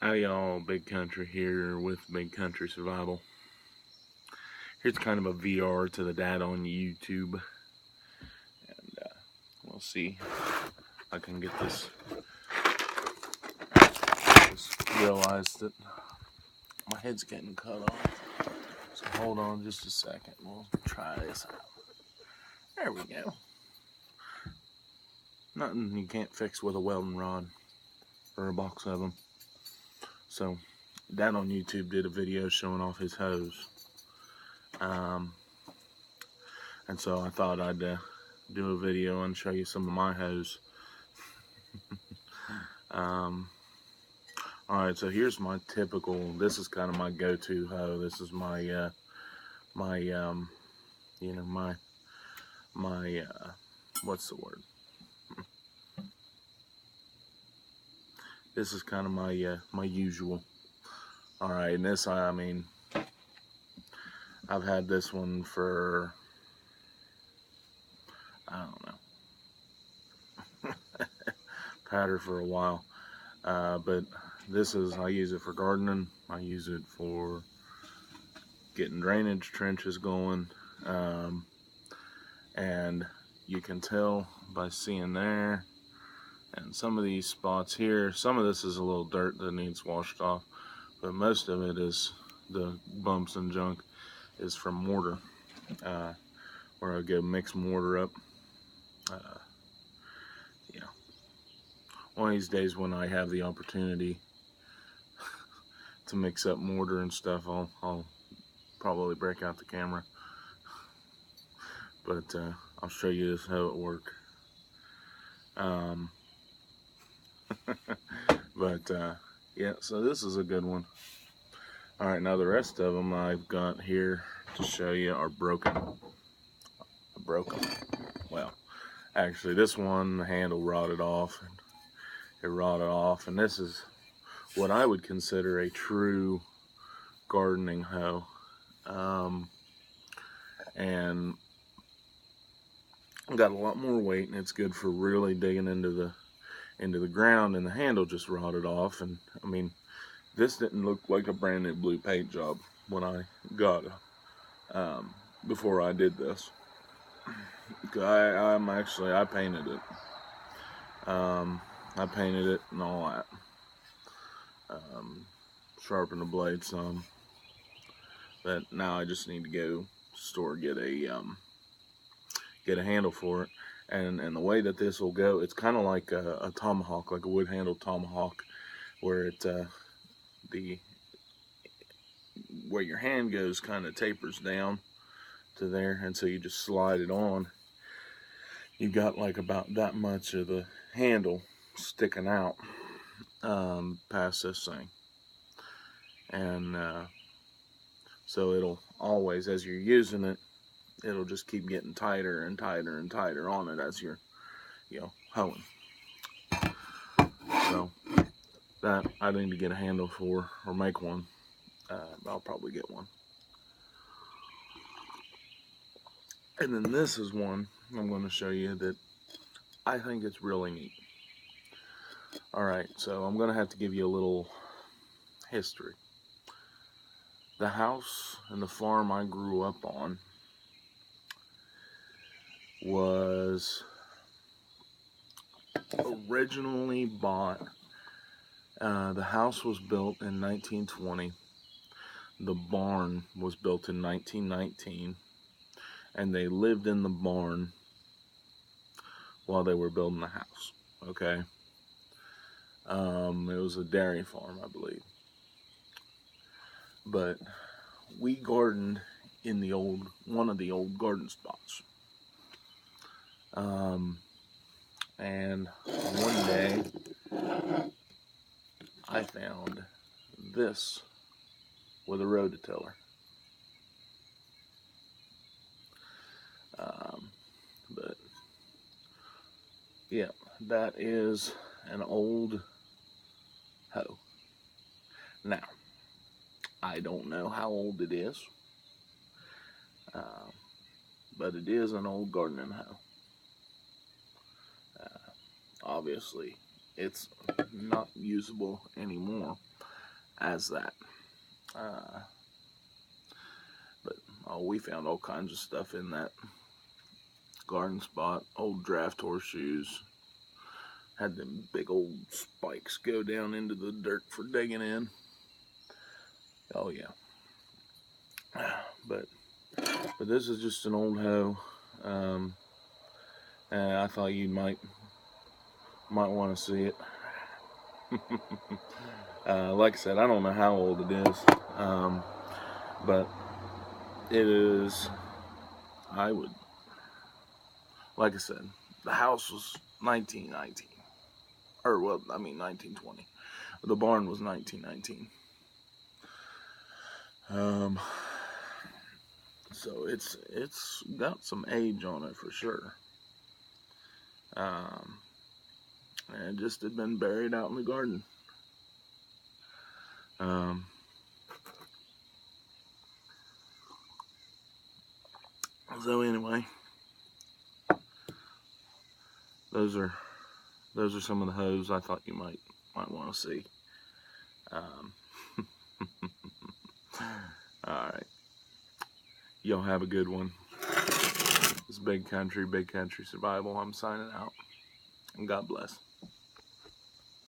How y'all, Big Country here with Big Country Survival. Here's kind of a VR to the dad on YouTube. And we'll see if I can get this. Just realized that my head's getting cut off. So hold on just a second. We'll try this out. There we go. Nothing you can't fix with a welding rod or a box of them. So dad on YouTube did a video showing off his hose. And so I thought I'd do a video and show you some of my hose. Alright, so here's my typical, this is kind of my go-to hoe. This is my, what's the word? This is kind of my, my usual. Alright, and this, I mean, I've had this one for, I don't know, had her for a while, but this is, I use it for gardening, I use it for getting drainage trenches going, and you can tell by seeing there, and some of these spots here, some of this is a little dirt that needs washed off, but most of it is, the bumps and junk is from mortar, where I go mix mortar up. One of these days when I have the opportunity to mix up mortar and stuff, I'll probably break out the camera. But I'll show you this how it works. Yeah, so this is a good one. Alright, now the rest of them I've got here to show you are broken. Well, actually this one, the handle rotted off. It rotted off, and this is what I would consider a true gardening hoe, and got a lot more weight, and it's good for really digging into the ground. And the handle just rotted off, and I mean, this didn't look like a brand new blue paint job when I got it, before I did this. I painted it. I painted it and all that. Sharpened the blade some. But now I just need to go to the store, get a handle for it. And the way that this will go, it's kind of like a tomahawk, like a wood handled tomahawk, where it where your hand goes kind of tapers down to there, and so you just slide it on. You've got like about that much of the handle sticking out past this thing, and so it'll always, as you're using it, it'll just keep getting tighter and tighter and tighter on it as you're, hoeing. So that I need to get a handle for, or make one. I'll probably get one. And then this is one I'm going to show you that I think it's really neat. Alright, so I'm going to have to give you a little history. The house and the farm I grew up on was originally bought. The house was built in 1920. The barn was built in 1919. And they lived in the barn while they were building the house. Okay? It was a dairy farm, I believe. But we gardened in one of the old garden spots. And one day, I found this with a rototiller. But yeah, that is an old hoe. Now, I don't know how old it is, but it is an old gardening hoe. Obviously, it's not usable anymore, as that. But we found all kinds of stuff in that garden spot. Old draft horseshoes. Had them big old spikes go down into the dirt for digging in. Oh yeah. But this is just an old hoe. And I thought you might want to see it. Like I said, I don't know how old it is, but it is. Like I said, the house was 1919, or 1920. The barn was 1919. So it's got some age on it for sure. And it just had been buried out in the garden. So anyway, those are some of the hoes I thought you might want to see. All right, y'all have a good one. This is Big Country Survival. I'm signing out, and God bless.